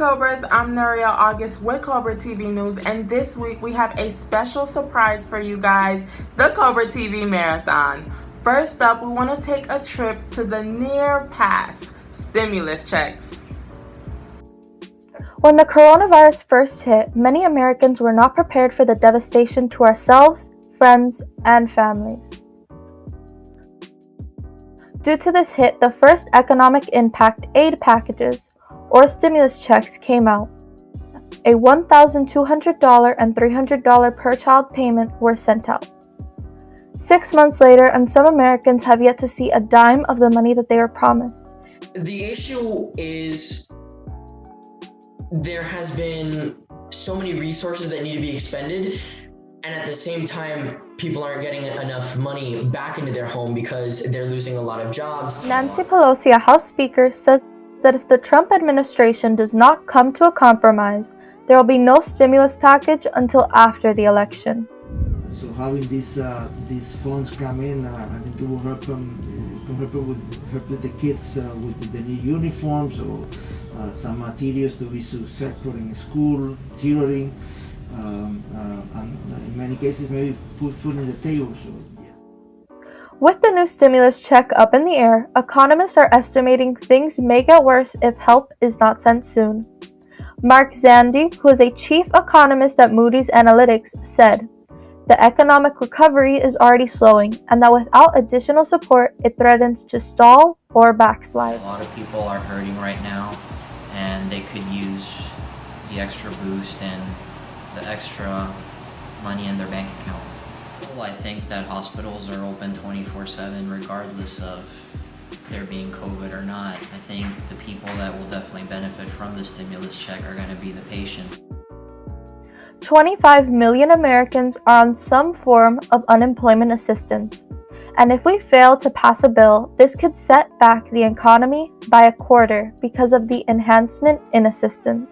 Cobras, I'm Nuriel August with Cobra TV News, and this week we have a special surprise for you guys, the Cobra TV Marathon. First up, we want to take a trip to the near past, stimulus checks. When the coronavirus first hit, many Americans were not prepared for the devastation to ourselves, friends, and families. Due to this hit, the first economic impact aid packages, or stimulus checks, came out. A $1,200 and $300 per child payment were sent out. 6 months later, and some Americans have yet to see a dime of the money that they were promised. The issue is there has been so many resources that need to be expended, and at the same time, people aren't getting enough money back into their home because they're losing a lot of jobs. Nancy Pelosi, a House Speaker, says that if the Trump administration does not come to a compromise, there will be no stimulus package until after the election. So having these funds come in, I think it will help them with the kids with the new uniforms or some materials to be successful in school, tutoring, and in many cases maybe put food on the table. So, yes. With the new stimulus check up in the air, economists are estimating things may get worse if help is not sent soon. Mark Zandi, who is a chief economist at Moody's Analytics, said, "The economic recovery is already slowing, and that without additional support, it threatens to stall or backslide." A lot of people are hurting right now, and they could use the extra boost and the extra money in their bank account. Well, I think that hospitals are open 24/7 regardless of there being COVID or not. I think the people that will definitely benefit from the stimulus check are going to be the patients. 25 million Americans are on some form of unemployment assistance, and if we fail to pass a bill, this could set back the economy by a quarter because of the enhancement in assistance.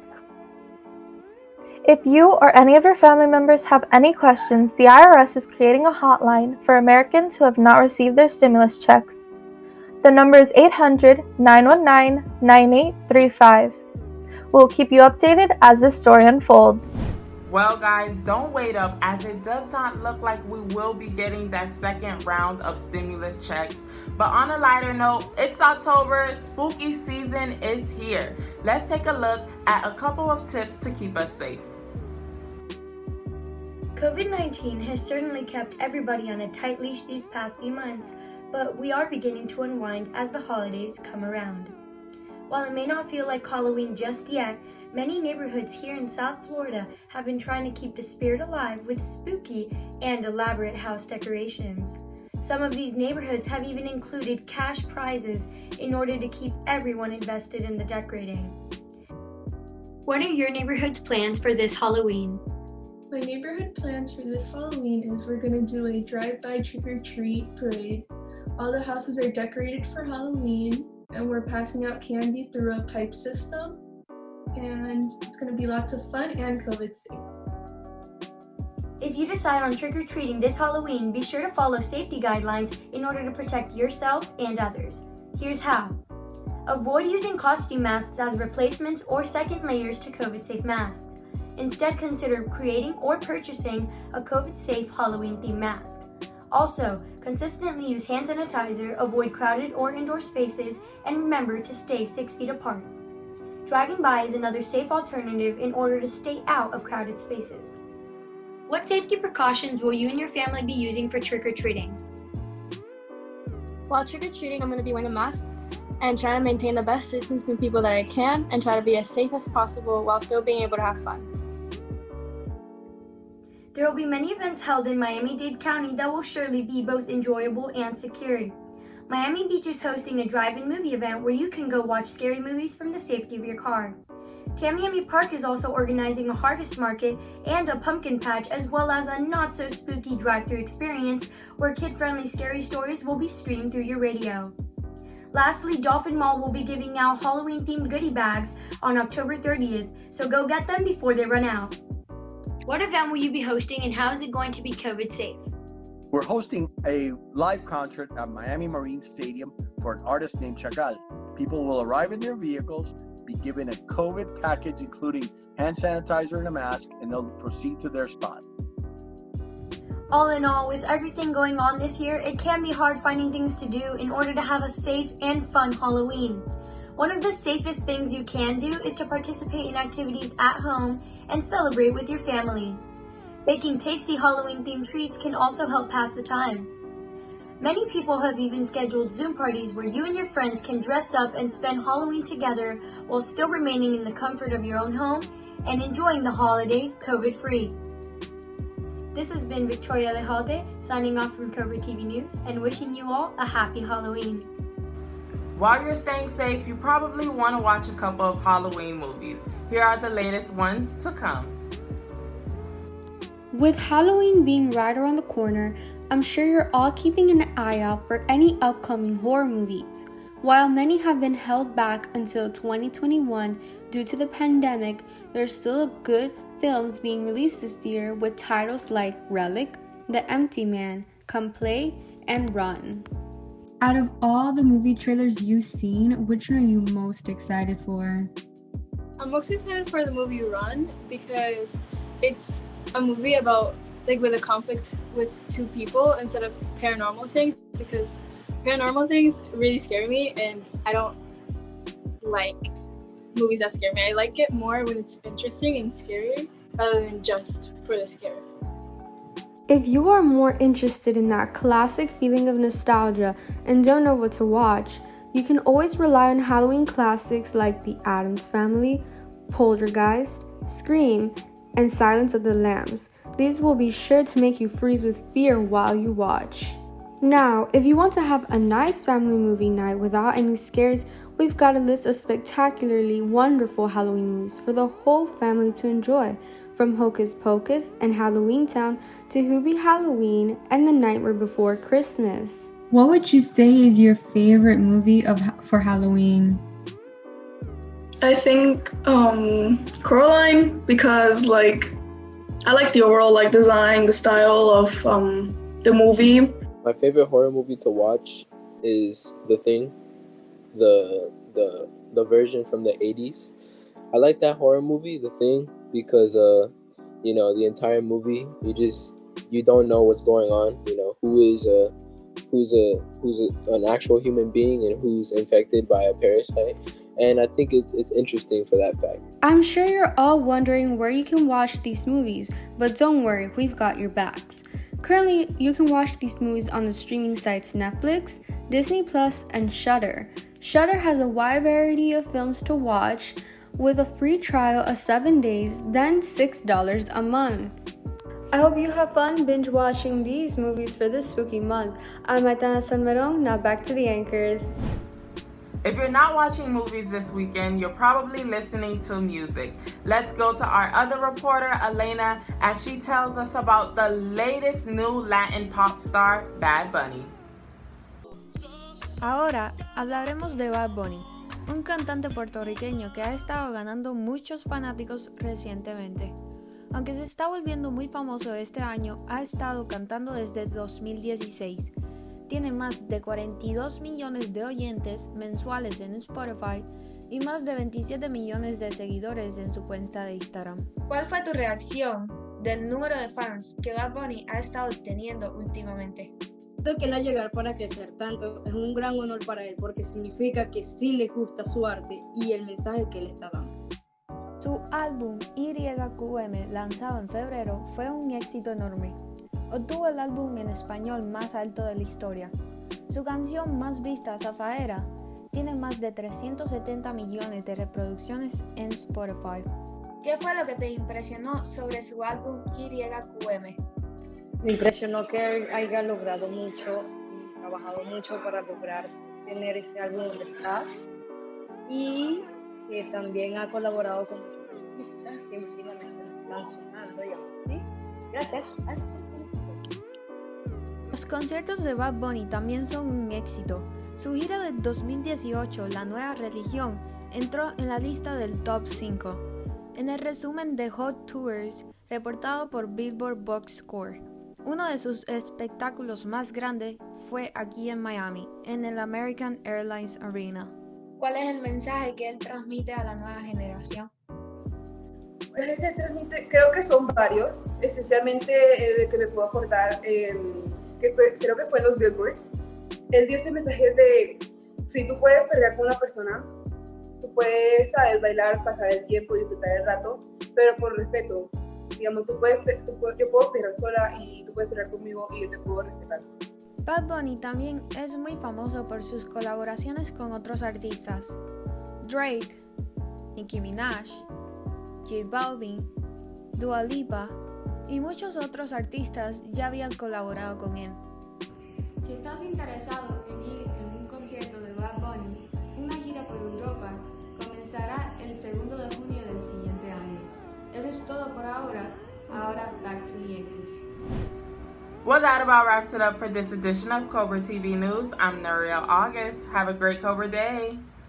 If you or any of your family members have any questions, the IRS is creating a hotline for Americans who have not received their stimulus checks. The number is 800-919-9835. We'll keep you updated as this story unfolds. Well guys, don't wait up, as it does not look like we will be getting that second round of stimulus checks. But on a lighter note, it's October, spooky season is here. Let's take a look at a couple of tips to keep us safe. COVID-19 has certainly kept everybody on a tight leash these past few months, but we are beginning to unwind as the holidays come around. While it may not feel like Halloween just yet, many neighborhoods here in South Florida have been trying to keep the spirit alive with spooky and elaborate house decorations. Some of these neighborhoods have even included cash prizes in order to keep everyone invested in the decorating. What are your neighborhood's plans for this Halloween? My neighborhood plans for this Halloween is we're going to do a drive-by trick-or-treat parade. All the houses are decorated for Halloween, and we're passing out candy through a pipe system. And it's going to be lots of fun and COVID safe. If you decide on trick-or-treating this Halloween, be sure to follow safety guidelines in order to protect yourself and others. Here's how. Avoid using costume masks as replacements or second layers to COVID-safe masks. Instead, consider creating or purchasing a COVID-safe Halloween-themed mask. Also, consistently use hand sanitizer, avoid crowded or indoor spaces, and remember to stay 6 feet apart. Driving by is another safe alternative in order to stay out of crowded spaces. What safety precautions will you and your family be using for trick-or-treating? While trick-or-treating, I'm going to be wearing a mask and trying to maintain the best distance between people that I can and try to be as safe as possible while still being able to have fun. There will be many events held in Miami-Dade County that will surely be both enjoyable and secured. Miami Beach is hosting a drive-in movie event where you can go watch scary movies from the safety of your car. Tamiami Park is also organizing a harvest market and a pumpkin patch, as well as a not-so-spooky drive-thru experience where kid-friendly scary stories will be streamed through your radio. Lastly, Dolphin Mall will be giving out Halloween-themed goodie bags on October 30th, so go get them before they run out. What event will you be hosting, and how is it going to be COVID safe? We're hosting a live concert at Miami Marine Stadium for an artist named Chagall. People will arrive in their vehicles be given a COVID package including hand sanitizer and a mask, and they'll proceed to their spot. All in all, with everything going on this year, it can be hard finding things to do in order to have a safe and fun Halloween. One of the safest things you can do is to participate in activities at home and celebrate with your family. Baking tasty Halloween-themed treats can also help pass the time. Many people have even scheduled Zoom parties where you and your friends can dress up and spend Halloween together while still remaining in the comfort of your own home and enjoying the holiday COVID-free. This has been Victoria Lejalde signing off from Cobra TV News and wishing you all a happy Halloween. While you're staying safe, you probably want to watch a couple of Halloween movies. Here are the latest ones to come. With Halloween being right around the corner, I'm sure you're all keeping an eye out for any upcoming horror movies. While many have been held back until 2021 due to the pandemic, there's still good films being released this year with titles like Relic, The Empty Man, Come Play, and Run. Out of all the movie trailers you've seen, which one are you most excited for? I'm most excited for the movie Run because it's a movie about with a conflict with two people instead of paranormal things, because paranormal things really scare me and I don't like movies that scare me. I like it more when it's interesting and scary rather than just for the scare. If you are more interested in that classic feeling of nostalgia and don't know what to watch, you can always rely on Halloween classics like The Addams Family, Poltergeist, Scream, and Silence of the Lambs. These will be sure to make you freeze with fear while you watch. Now, if you want to have a nice family movie night without any scares, we've got a list of spectacularly wonderful Halloween movies for the whole family to enjoy. From Hocus Pocus and Halloween Town to Hubie Halloween and The Nightmare Before Christmas. What would you say is your favorite movie for Halloween? I think Coraline, because I like the overall design, the style of the movie. My favorite horror movie to watch is The Thing, the version from the 80s. I like that horror movie, The Thing, because the entire movie you don't know what's going on, who's an actual human being and who's infected by a parasite. And I think it's interesting for that fact. I'm sure you're all wondering where you can watch these movies, but don't worry, we've got your backs. Currently, you can watch these movies on the streaming sites Netflix, Disney Plus, and Shudder. Shudder has a wide variety of films to watch with a free trial of 7 days, then $6 a month. I hope you have fun binge watching these movies for this spooky month. I'm Aitana Sanmerón, now back to the anchors. If you're not watching movies this weekend, you're probably listening to music. Let's go to our other reporter, Elena, as she tells us about the latest new Latin pop star, Bad Bunny. Ahora hablaremos de Bad Bunny, un cantante puertorriqueño que ha estado ganando muchos fanáticos recientemente. Aunque se está volviendo muy famoso este año, ha estado cantando desde 2016. Tiene más de 42 millones de oyentes mensuales en Spotify y más de 27 millones de seguidores en su cuenta de Instagram. ¿Cuál fue tu reacción del número de fans que Bad Bunny ha estado teniendo últimamente? Creo que no llegar para crecer tanto es un gran honor para él porque significa que sí le gusta su arte y el mensaje que él está dando. Su álbum YQM, lanzado en febrero, fue un éxito enorme. Obtuvo el álbum en español más alto de la historia. Su canción más vista, Zafaera, tiene más de 370 millones de reproducciones en Spotify. ¿Qué fue lo que te impresionó sobre su álbum YQM? Me impresionó que él haya logrado mucho y trabajado mucho para lograr tener ese álbum donde está, y que también ha colaborado con muchos artistas que últimamente están sonando. ¿Sí? Gracias. Los conciertos de Bad Bunny también son un éxito. Su gira del 2018, La Nueva Religión, entró en la lista del Top 5, en el resumen de Hot Tours reportado por Billboard Box Score. Uno de sus espectáculos más grandes fue aquí en Miami, en el American Airlines Arena. ¿Cuál es el mensaje que él transmite a la nueva generación? Pues el que transmite, creo que son varios, esencialmente de que me puedo acordar, creo que fue en los Billboards. Él dio ese mensaje de, si tú puedes pelear con una persona, tú puedes, ¿sabes?, bailar, pasar el tiempo, disfrutar el rato, pero con respeto. Digamos, yo puedo pelear sola y tú puedes pelear conmigo y yo te puedo respetar. Bad Bunny también es muy famoso por sus colaboraciones con otros artistas. Drake, Nicki Minaj, J Balvin, Dua Lipa y muchos otros artistas ya habían colaborado con él. Si estás interesado en ir en un concierto de Bad Bunny, una gira por Europa comenzará el 2 de junio del siguiente año. Eso es todo por ahora. Ahora, back to the Anchors. Well, that about wraps it up for this edition of Cobra TV News. I'm Nuriel August. Have a great Cobra day.